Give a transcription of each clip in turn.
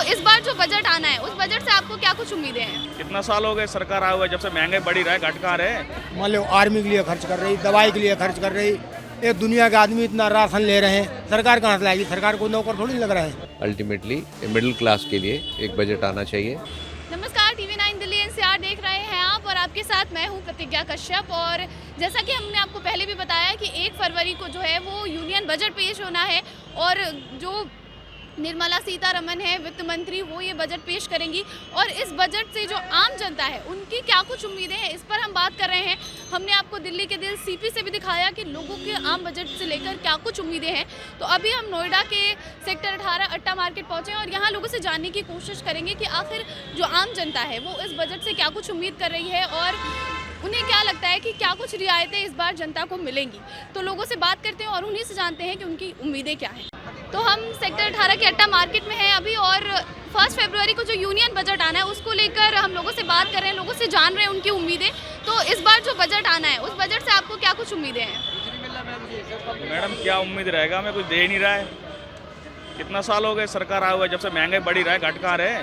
इस बार जो बजट आना है, उस बजट से आपको क्या कुछ उम्मीदें हैं? कितना साल हो गए सरकार आए हुए, जब से महंगाई बढ़ी रहा है, घट कहाँ रहे। मान लो आर्मी के लिए खर्च कर रही, दवाई के लिए खर्च कर रही। ये दुनिया के आदमी इतना राशन ले रहे हैं, सरकार कहाँ से लाएगी? सरकार को नौकर थोड़ी लग रहा है। अल्टीमेटली मिडिल क्लास के लिए एक बजट आना चाहिए। नमस्कार, TV9 दिल्ली NCR देख रहे हैं आप और आपके साथ मैं हूं प्रतिज्ञा कश्यप। और जैसा कि हमने आपको पहले भी बताया कि 1 फरवरी को जो है वो यूनियन बजट पेश होना है और जो निर्मला सीतारमन है वित्त मंत्री, वो ये बजट पेश करेंगी। और इस बजट से जो आम जनता है उनकी क्या कुछ उम्मीदें हैं, इस पर हम बात कर रहे हैं। हमने आपको दिल्ली के दिल CP से भी दिखाया कि लोगों के आम बजट से लेकर क्या कुछ उम्मीदें हैं। तो अभी हम नोएडा के सेक्टर 18 अट्टा मार्केट पहुँचे हैं और यहाँ लोगों से जानने की कोशिश करेंगे कि आखिर जो आम जनता है वो इस बजट से क्या कुछ उम्मीद कर रही है और उन्हें क्या लगता है कि क्या कुछ रियायतें इस बार जनता को मिलेंगी। तो लोगों से बात करते हैं और उन्हीं से जानते हैं कि उनकी उम्मीदें क्या हैं। तो हम सेक्टर 18 के अट्टा मार्केट में हैं अभी और 1 फरवरी को जो यूनियन बजट आना है उसको लेकर हम लोगों से बात कर रहे हैं, लोगों से जान रहे हैं उनकी उम्मीदें। तो इस बार जो बजट आना है उस बजट से आपको क्या कुछ उम्मीदें हैं? मैडम क्या उम्मीद रहेगा, हमें कुछ दे ही नहीं रहा है। कितना साल हो गए सरकार आए हुए, जब से महंगाई बढ़ी रहा है, घट कहाँ रहे।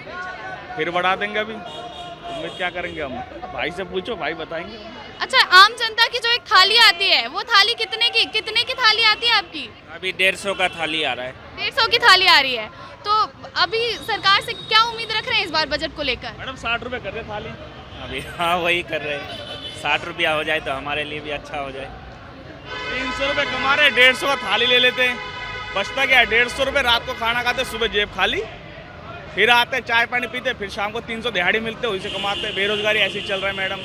फिर बढ़ा देंगे अभी, उम्मीद क्या करेंगे हम? भाई से पूछो, भाई बताएंगे। अच्छा, आम जनता की जो एक थाली आती है वो थाली कितने की थाली आती है आपकी? अभी 150 का थाली आ रहा है। 150 की थाली आ रही है। तो अभी सरकार से क्या उम्मीद रख रहे हैं इस बार बजट को लेकर? मैडम 60 रुपये कर दे थाली। अभी हाँ वही कर रहे हैं, 60 रुपया हो जाए तो हमारे लिए भी अच्छा हो जाए। 300 रुपये कमा रहे, 150 का थाली ले लेते हैं, बचता क्या है? 150 रुपये रात को खाना खाते, सुबह जेब खाली, फिर आते चाय पानी पीते, फिर शाम को 300 दिहाड़ी मिलते, वही से कमाते। बेरोजगारी ऐसी चल रहा है मैडम।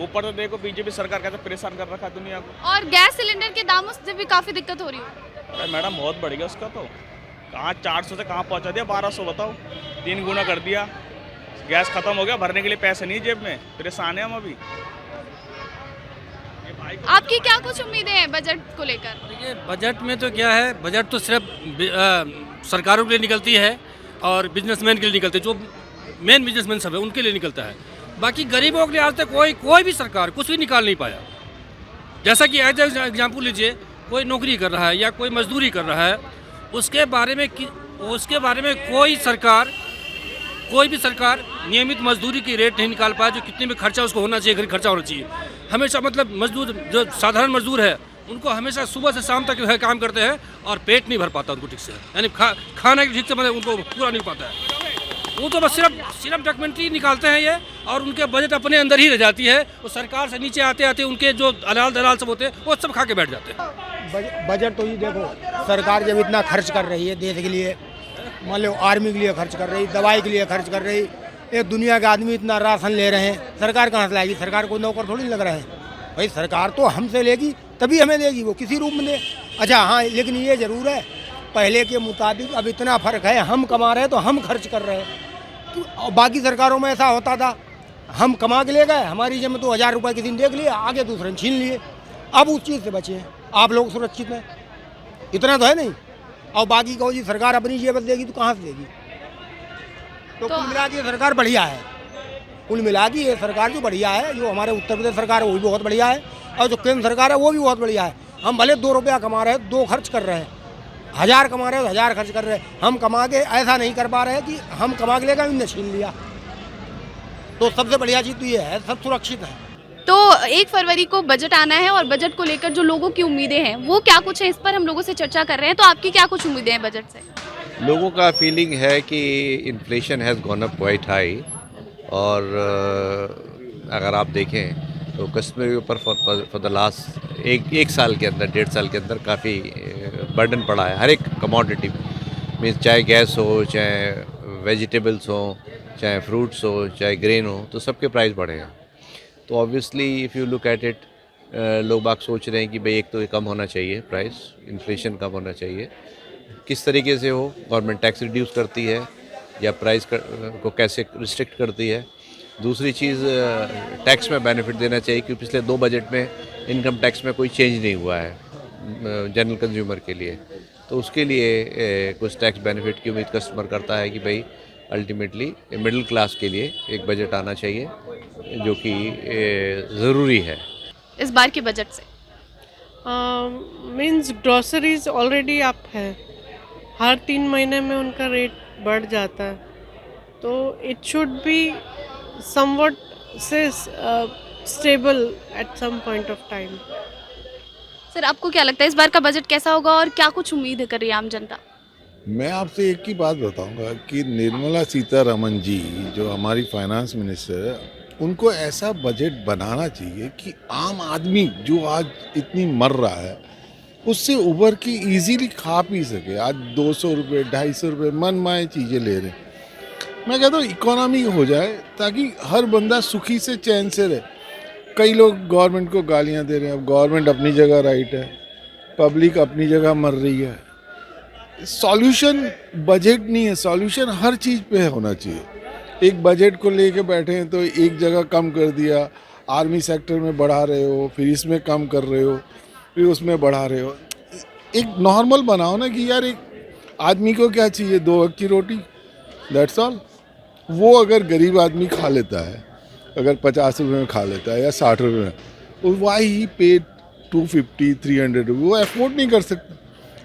ऊपर तो देखो बीजेपी सरकार कैसे परेशान कर रखा है दुनिया को। और गैस सिलेंडर के दामों से भी काफ़ी दिक्कत हो रही है। अरे मैडम बहुत बढ़ गया उसका, तो कहाँ 400 से कहाँ पहुँचा दिया 1200, बताओ 3 गुना कर दिया। गैस खत्म हो गया, भरने के लिए पैसे नहीं जेब में, परेशान है हम अभी। आपकी क्या कुछ उम्मीदें हैं बजट को लेकर? देखिए बजट में तो क्या है, बजट तो सिर्फ सरकारों के लिए निकलती है और बिजनेसमैन के लिए निकलती है, जो मेन बिजनेसमैन सब है उनके लिए निकलता है। बाकी गरीबों के लिए आज तक कोई भी सरकार कुछ भी निकाल नहीं पाया। जैसा कि एज एग्जाम्पल लीजिए, कोई नौकरी कर रहा है या कोई मजदूरी कर रहा है, उसके बारे में कोई भी सरकार नियमित मजदूरी की रेट नहीं निकाल पाया, जो कितने में खर्चा उसको होना चाहिए, खर्चा होना चाहिए। हमेशा मतलब मजदूर जो साधारण मजदूर है उनको हमेशा सुबह से शाम तक है काम करते हैं और पेट नहीं भर पाता उनको ठीक से, यानी खाना ठीक से मतलब उनको पूरा नहीं पाता है। वो तो बस सिर्फ डॉक्यूमेंट्री निकालते हैं ये, और उनके बजट अपने अंदर ही रह जाती है। और सरकार से नीचे आते आते उनके जो दलाल सब होते हैं वो सब खा के बैठ जाते हैं। बजट तो ये देखो, सरकार जब इतना खर्च कर रही है देश के लिए, मान लो आर्मी के लिए खर्च कर रही, दवाई के लिए खर्च कर रही। ये दुनिया के आदमी इतना राशन ले रहे हैं, सरकार कहाँ से लाएगी? सरकार को नौकर थोड़ी लग रहा है। भाई सरकार तो हमसे लेगी तभी हमें देगी, वो किसी रूप में दे। अच्छा हाँ, लेकिन ये ज़रूर है पहले के मुताबिक अब इतना फ़र्क है, हम कमा रहे हैं तो हम खर्च कर रहे हैं। तो बाकी सरकारों में ऐसा होता था, हम कमा के ले गए, हमारी जेब में तो 1000 रुपये किसी ने देख लिए, आगे दूसरे ने छीन लिए। अब उस चीज़ से बचे हैं, आप लोग सुरक्षित हैं, इतना तो है नहीं। और बाकी कहो जी सरकार अपनी जेब देगी तो कहाँ से देगी? तो कुल मिला के सरकार बढ़िया है, कुल मिला के ये सरकार जो बढ़िया है, जो हमारे उत्तर प्रदेश सरकार है वो भी बहुत बढ़िया है, और जो केंद्र सरकार है वो भी बहुत बढ़िया है। हम भले 2 रुपया कमा रहे हैं 2 खर्च कर रहे हैं, 1000 कमा रहे हैं 1000 खर्च कर रहे हैं। हम कमा के ऐसा नहीं कर पा रहे हैं कि हम कमा के लेकर इनने छीन लिया। तो सबसे बढ़िया चीज़ तो ये है, सब सुरक्षित है। तो 1 फरवरी को बजट आना है और बजट को लेकर जो लोगों की उम्मीदें हैं वो क्या कुछ है, इस पर हम लोगों से चर्चा कर रहे हैं। तो आपकी क्या कुछ उम्मीदें हैं बजट से? लोगों का फीलिंग है कि inflation has gone up quite high, और अगर आप देखें तो कस्टमर के ऊपर फॉर द लास्ट एक साल के अंदर, 1.5 साल के अंदर काफ़ी बर्डन पड़ा है हर एक कमोडिटी में। चाहे गैस हो, चाहे वेजिटेबल्स हो, चाहे फ्रूट्स हो, चाहे ग्रेन हो, तो सबके प्राइस बढ़े हैं। तो obviously if you look at it, लोग बाग सोच रहे हैं कि भाई एक तो ये कम होना चाहिए, प्राइस इन्फ्लेशन कम होना चाहिए। किस तरीके से हो, गवर्नमेंट टैक्स रिड्यूस करती है या प्राइस को कैसे रिस्ट्रिक्ट करती है। दूसरी चीज़, टैक्स में बेनिफिट देना चाहिए, क्योंकि पिछले 2 बजट में इनकम टैक्स में कोई चेंज नहीं हुआ है जनरल कंज्यूमर के लिए। तो उसके लिए कुछ टैक्स बेनिफिट की उम्मीद कस्टमर करता है कि भाई अल्टीमेटली मिडिल क्लास के लिए एक बजट आना चाहिए, जो कि ज़रूरी है इस बार के बजट से। मीन्स ग्रोसरीज ऑलरेडी अप है, हर 3 महीने में उनका रेट बढ़ जाता है। तो इट शुड बी समवट से stable at some point of time. Sir आपको क्या लगता है इस बार का बजट कैसा होगा और क्या कुछ उम्मीद कर रही है आम जनता? मैं आपसे एक ही बात बताऊंगा कि निर्मला सीतारमण जी जो हमारी फाइनेंस मिनिस्टर है, उनको ऐसा बजट बनाना चाहिए कि आम आदमी जो आज इतनी मर रहा है उससे उबर के इजीली खा पी सके। आज 200 रुपये 250 रुपये मन माए चीज़ें ले रहे हैं। मैं कहता हूँ इकोनॉमी हो जाए ताकि हर बंदा सुखी से चैन से रहे। कई लोग गवर्नमेंट को गालियाँ दे रहे हैं। अब गवर्नमेंट अपनी जगह राइट है, पब्लिक अपनी जगह मर रही है। सॉल्यूशन बजट नहीं है, सॉल्यूशन हर चीज़ पे होना चाहिए। एक बजट को लेके बैठे हैं तो एक जगह कम कर दिया, आर्मी सेक्टर में बढ़ा रहे हो, फिर इसमें कम कर रहे हो, फिर उसमें बढ़ा रहे हो। एक नॉर्मल बनाओ ना कि यार एक आदमी को क्या चाहिए, 2 वक्त की रोटी, दैट्स ऑल। वो अगर गरीब आदमी खा लेता है, अगर 50 रुपये में खा लेता है या 60 रुपये में, वाई ही पे 250 300 रुपये, वो अफोर्ड नहीं कर सकता।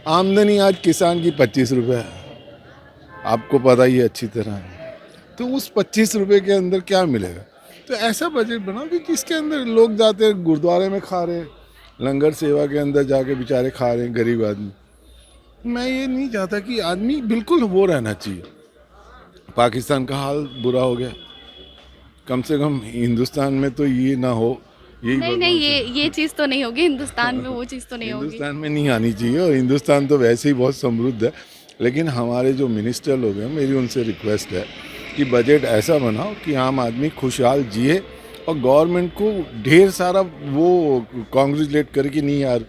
आमदनी आज किसान की 25 रुपये है, आपको पता ही है अच्छी तरह। तो उस 25 रुपये के अंदर क्या मिलेगा? तो ऐसा बजट बनाओ कि जिसके अंदर लोग जाते हैं गुरुद्वारे में खा रहे हैं, लंगर सेवा के अंदर जाके बेचारे खा रहे हैं गरीब आदमी। मैं ये नहीं चाहता कि आदमी बिल्कुल वो रहना चाहिए। पाकिस्तान का हाल बुरा हो गया, कम से कम हिंदुस्तान में तो ये ना हो। यही नहीं ये चीज़ तो नहीं होगी हिंदुस्तान में, वो चीज़ तो नहीं होगी हिंदुस्तान में नहीं आनी चाहिए। और हिंदुस्तान तो वैसे ही बहुत समृद्ध है। लेकिन हमारे जो मिनिस्टर लोग हैं, मेरी उनसे रिक्वेस्ट है कि बजट ऐसा बनाओ कि आम आदमी खुशहाल जिए और गवर्नमेंट को ढेर सारा वो कॉन्ग्रेचुलेट करे कि नहीं यार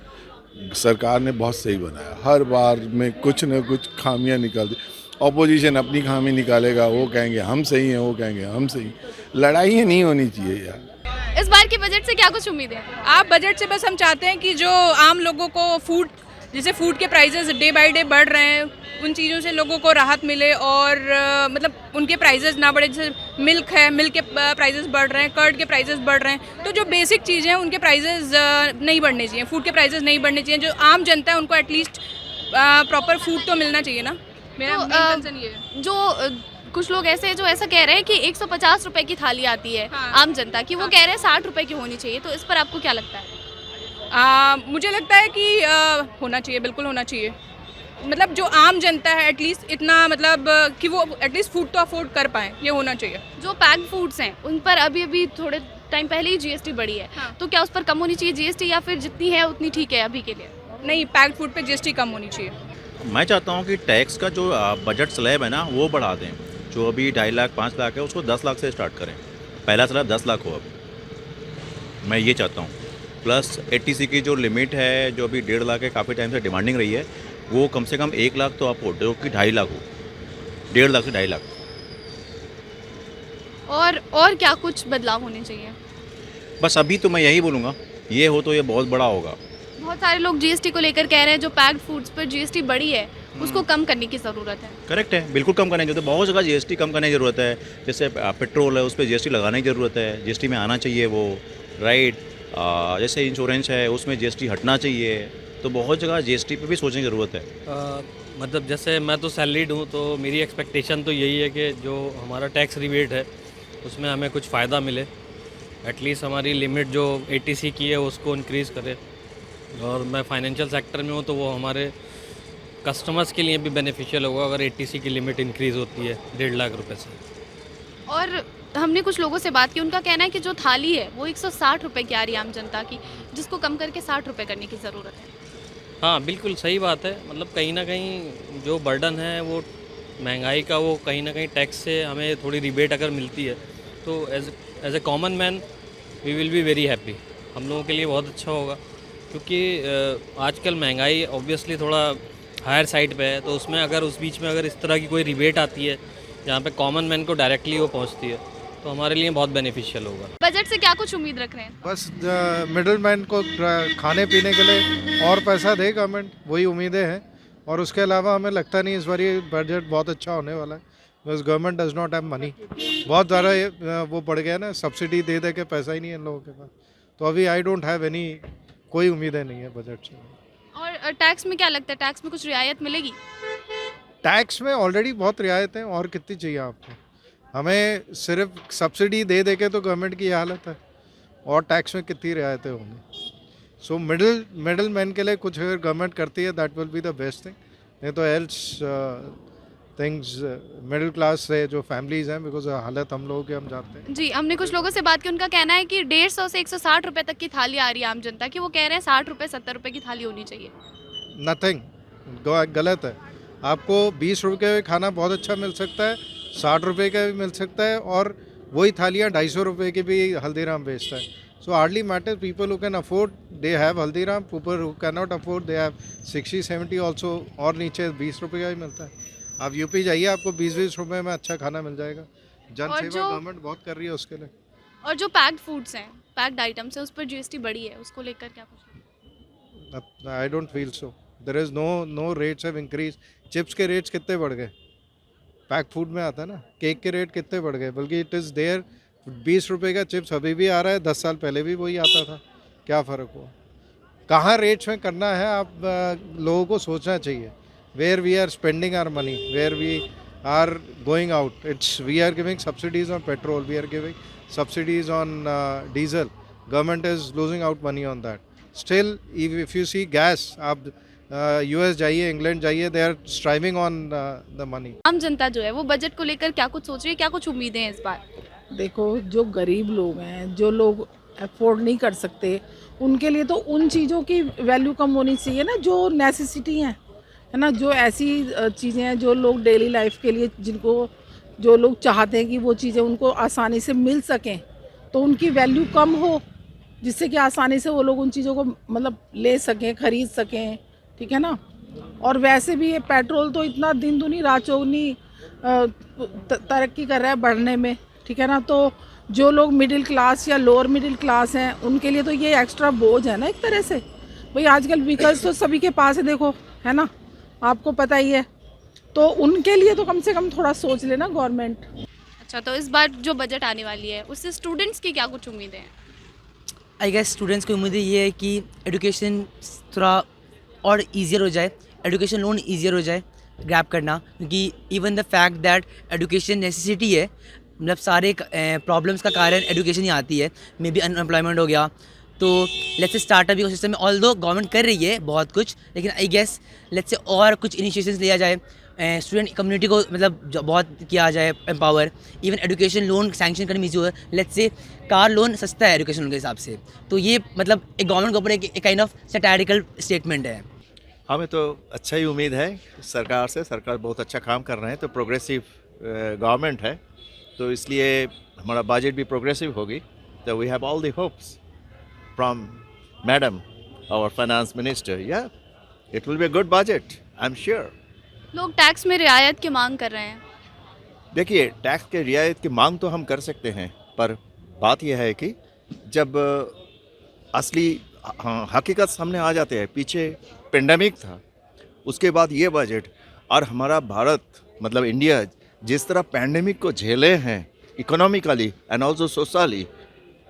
सरकार ने बहुत सही बनाया। हर बार में कुछ न कुछ खामियां निकाल दी। ऑपोजिशन अपनी खामी निकालेगा, वो कहेंगे हम सही हैं, वो कहेंगे हम सही। लड़ाइयाँ नहीं होनी चाहिए यार। इस बार के बजट से क्या कुछ उम्मीद है? आप बजट से बस हम चाहते हैं कि जो आम लोगों को फूड, जैसे फूड के प्राइसेस डे बाय डे बढ़ रहे हैं, उन चीज़ों से लोगों को राहत मिले और मतलब उनके प्राइसेस ना बढ़े। जैसे मिल्क है, मिल्क के प्राइसेस बढ़ रहे हैं, कर्ड के प्राइसेस बढ़ रहे हैं, तो जो बेसिक चीज़ें हैं उनके प्राइसेस नहीं बढ़ने चाहिए, फूड के प्राइसेस नहीं बढ़ने चाहिए। जो आम जनता है उनको एटलीस्ट प्रॉपर फूड तो मिलना चाहिए ना। मेरा तो, कंसर्न ये है। जो कुछ लोग ऐसे हैं जो ऐसा कह रहे हैं कि 150 रुपए की थाली आती है हाँ। आम जनता की, वो कह रहे हैं 60 रुपए की होनी चाहिए। तो इस पर आपको क्या लगता है? मुझे लगता है कि होना चाहिए, बिल्कुल होना चाहिए। मतलब जो आम जनता है एटलीस्ट इतना, मतलब कि वो एटलीस्ट फूड तो अफोर्ड कर पाएँ, ये होना चाहिए। जो पैक्ड फूड्स हैं उन पर अभी थोड़े टाइम पहले ही जीएसटी बढ़ी है। हाँ। तो क्या उस पर कम होनी चाहिए जीएसटी, या फिर जितनी है उतनी ठीक है अभी के लिए? नहीं, पैक्ड फूड पे जीएसटी कम होनी चाहिए। मैं चाहता हूँ कि टैक्स का जो बजट स्लैब है ना वो बढ़ा दें। जो अभी 2.5 लाख 5 लाख है उसको 10 लाख से स्टार्ट करें। पहला स्लैब 10 लाख हो। अब मैं ये चाहता हूँ। प्लस एटीसी की जो लिमिट है जो अभी 1.5 लाख है, काफ़ी टाइम से डिमांडिंग रही है, वो कम से कम 1 लाख तो आप हो, जो कि 2.5 लाख हो। 1.5 लाख से 2.5 लाख। और क्या कुछ बदलाव होने चाहिए? बस अभी तो मैं यही बोलूँगा, ये हो तो ये बहुत बड़ा होगा। बहुत सारे लोग जीएसटी को लेकर कह रहे हैं जो पैक्ड फूड्स पर जीएसटी बढ़ी है उसको कम करने की ज़रूरत है। करेक्ट है, बिल्कुल कम करने की जरूरत है। बहुत जगह जीएसटी कम करने की ज़रूरत है। जैसे पेट्रोल है उस पर जीएसटी लगाने की ज़रूरत है, जीएसटी में आना चाहिए वो, राइट। जैसे इंश्योरेंस है उसमें जीएसटी हटना चाहिए। तो बहुत जगह जीएसटी पे भी सोचने की ज़रूरत है। मतलब जैसे मैं तो सैलरीड हूँ, तो मेरी एक्सपेक्टेशन तो यही है कि जो हमारा टैक्स रिबेट है उसमें हमें कुछ फ़ायदा मिले। एटलीस्ट हमारी लिमिट जो एटीसी की है उसको इंक्रीज़ करे। और मैं फाइनेंशियल सेक्टर में हूँ तो वो हमारे कस्टमर्स के लिए भी बेनिफिशियल होगा अगर एटीसी की लिमिट इंक्रीज़ होती है 1.5 लाख रुपए से। और हमने कुछ लोगों से बात की, उनका कहना है कि जो थाली है वो 160 रुपए की आ रही है आम जनता की, जिसको कम करके 60 रुपए करने की ज़रूरत है। हाँ, बिल्कुल सही बात है। मतलब कहीं ना कहीं जो बर्डन है वो महंगाई का, वो कहीं ना कहीं टैक्स से हमें थोड़ी रिबेट अगर मिलती है तो as a common man we will be very happy. हम लोगों के लिए बहुत अच्छा होगा, क्योंकि आजकल महंगाई ऑब्वियसली थोड़ा हायर साइड पे है, तो उसमें अगर उस बीच में अगर इस तरह की कोई रिबेट आती है जहाँ पे कॉमन मैन को डायरेक्टली वो पहुँचती है तो हमारे लिए बहुत बेनिफिशियल होगा। बजट से क्या कुछ उम्मीद रख रहे हैं? बस मिडिल मैन को खाने पीने के लिए और पैसा दे गवर्नमेंट, वही उम्मीदें हैं। और उसके अलावा हमें लगता नहीं इस बार ये बजट बहुत अच्छा होने वाला है, because government does not have money. बहुत ज़्यादा वो बढ़ गया ना, सब्सिडी दे दे के पैसा ही नहीं है इन लोगों के पास। तो अभी आई डोंट हैव एनी, कोई उम्मीदें नहीं है बजट से। और टैक्स में क्या लगता है, टैक्स में कुछ रियायत मिलेगी? टैक्स में ऑलरेडी बहुत रियायत है, और कितनी चाहिए आपको? हमें सिर्फ सब्सिडी दे दे के तो गवर्नमेंट की हालत है, और टैक्स में कितनी रियायतें होंगी। सो मिडिल मैन के लिए कुछ अगर गवर्नमेंट करती है that will be the best thing, नहीं तो एल्स थिंग्स मिडिल क्लास से जो फैमिलीज हैं, बिकॉज हालत हम लोगों की हम जानते हैं। जी, हमने कुछ लोगों से बात की, उनका कहना है कि 150 से 160 रुपए तक की थाली आ रही है आम जनता की। वो कह रहे हैं 60 रुपए 70 रुपए की थाली होनी चाहिए। नथिंग, गलत है। आपको 20 रुपये का खाना बहुत अच्छा मिल सकता है, 60 रुपये का भी मिल सकता है, और वही थालियाँ 250 रुपये की भी हल्दीराम बेचता है। सो hardly matter, people who can afford they have Haldiram, people who can not afford they have 60-70 also, और नीचे 20 रुपये का ही मिलता है। आप यूपी जाइए, आपको 20-20 रुपये में अच्छा खाना मिल जाएगा। जन सेवा गवर्नमेंट बहुत कर रही है उसके लिए। और जो पैक्ड फूड्स हैं, पैक्ड आइटम्स हैं, उस पर जीएसटी बढ़ी है, उसको लेकर क्या कुछ? I don't feel so, there is no rates have increase. Chips के रेट्स कितने बढ़ गए? पैक फूड में आता है ना, केक के रेट कितने बढ़ गए, बल्कि इट इज़ देयर 20 रुपये का चिप्स अभी भी आ रहा है, 10 साल पहले भी वही आता था। क्या फ़र्क हुआ? कहाँ रेट्स में करना है, आप लोगों को सोचना चाहिए। Where we are spending our money, where we are going out, it's we are giving subsidies on petrol, we are giving subsidies on diesel, government is losing out money on that. Still if you see gas, आप US जाइए, England जाइए, they are striving on the money. आम जनता जो है वो budget को लेकर क्या कुछ सोच रही है, क्या कुछ उम्मीदें हैं इस बार? देखो, जो गरीब लोग हैं, जो लोग अफोर्ड नहीं कर सकते, उनके लिए तो उन चीज़ों की वैल्यू कम होनी चाहिए ना, जो नेसेसिटी हैं, है ना, जो ऐसी चीज़ें हैं जो लोग डेली लाइफ के लिए, जिनको जो लोग चाहते हैं कि वो चीज़ें उनको आसानी से मिल सकें, तो उनकी वैल्यू कम हो, जिससे कि आसानी से वो लोग उन चीज़ों को मतलब ले सकें, ख़रीद सकें, ठीक है ना। और वैसे भी ये पेट्रोल तो इतना दिन दुनी रात चौगनी तरक्की कर रहा है बढ़ने में, ठीक है ना। तो जो लोग मिडिल क्लास या लोअर मिडिल क्लास हैं, उनके लिए तो ये एक्स्ट्रा बोझ है ना एक तरह से। भाई आजकल व्हीकल्स तो सभी के पास है, देखो, है ना, आपको पता ही है। तो उनके लिए तो कम से कम थोड़ा सोच लेना गवर्नमेंट। अच्छा, तो इस बार जो बजट आने वाली है उससे स्टूडेंट्स की क्या कुछ उम्मीदें हैं? आई गेस स्टूडेंट्स की उम्मीद ये है कि एजुकेशन थोड़ा और ईजियर हो जाए, एजुकेशन लोन ईजियर हो जाए ग्रैब करना, क्योंकि even the fact that education necessity है, मतलब सारे प्रॉब्लम्स का कारण एजुकेशन ही आती है। मे बी अनएम्प्लॉयमेंट हो गया, तो लेट्स से स्टार्टअप इकोसिस्टम में ऑल्दो गवर्नमेंट कर रही है बहुत कुछ, लेकिन आई गेस लेट्स से और कुछ इनिशिएशंस लिया जाए, स्टूडेंट कम्युनिटी को मतलब बहुत किया जाए empower. Even education loan sanction करने में ईजी हो, लेट्स से कार लोन सस्ता है एजुकेशन लोन के हिसाब से। तो ये मतलब एक गवर्नमेंट के ऊपर एक काइंड ऑफ सैटारिकल स्टेटमेंट है। हमें तो अच्छा ही उम्मीद है सरकार से, सरकार बहुत अच्छा काम कर रहे हैं, तो प्रोग्रेसिव गवर्नमेंट है, तो इसलिए हमारा बजट भी प्रोग्रेसिव होगी। तो we have all the hopes from madam our finance minister, या it will be a good budget, I am sure. लोग टैक्स में रियायत की मांग कर रहे हैं। देखिए, टैक्स के रियायत की मांग तो हम कर सकते हैं, पर बात यह है कि जब असली हकीकत सामने आ जाते हैं, पीछे पेंडेमिक था, उसके बाद ये बजट, और हमारा भारत मतलब इंडिया जिस तरह पेंडेमिक को झेले हैं economically and also socially,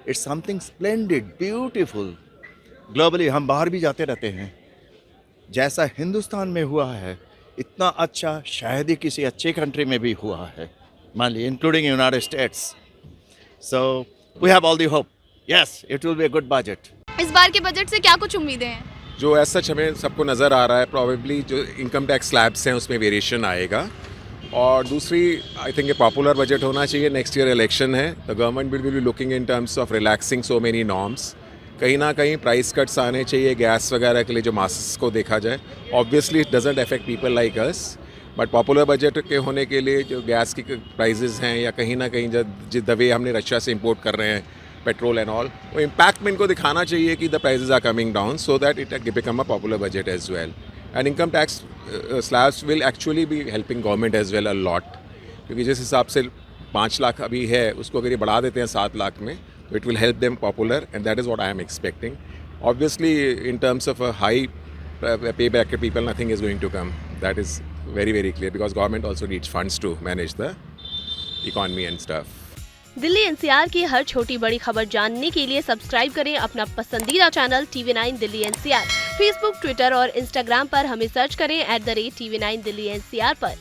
it's something splendid, beautiful. Globally हम बाहर भी जाते रहते हैं, जैसा हिंदुस्तान में हुआ है इतना अच्छा शायद ही किसी अच्छे कंट्री में भी हुआ है, मान लीजिए including United States. So we have all the hope, yes it will be a good budget. इस बार के बजट से क्या कुछ उम्मीदें हैं? जो ऐसा सच हमें सबको नज़र आ रहा है, प्रॉबेबली जो इनकम टैक्स स्लैब्स हैं उसमें वेरिएशन आएगा, और दूसरी I think A popular budget होना चाहिए। नेक्स्ट ईयर इलेक्शन है, the government will be looking in terms of relaxing so many norms. कहीं ना कहीं प्राइस कट्स आने चाहिए गैस वगैरह के लिए, जो मासेस को देखा जाए। Obviously it doesn't affect people like us, but popular budget के होने के लिए जो गैस की प्राइजेस हैं, या कहीं ना कहीं जिस दवे हमने रशिया से इंपोर्ट कर रहे हैं पेट्रोल एंड ऑल, वो इम्पैक्ट में इनको दिखाना चाहिए कि the prices are coming down, so that it become a popular budget as well. And income tax slabs will actually be helping government as well a lot, क्योंकि जिस हिसाब से 5 लाख अभी है, उसको अगर ये बढ़ा देते हैं 7 लाख में, तो it will help them popular, and that is what I am expecting. Obviously in terms of a high pay back people, nothing is going to come, that is very very clear, because government also needs funds to manage the economy and stuff. Delhi NCR की हर छोटी बड़ी खबर जानने के लिए subscribe करें अपना पसंदीदा channel TV9 Delhi NCR. Facebook, Twitter और इंस्टाग्राम पर हमें सर्च करें @TV9 दिल्ली एनसीआर पर।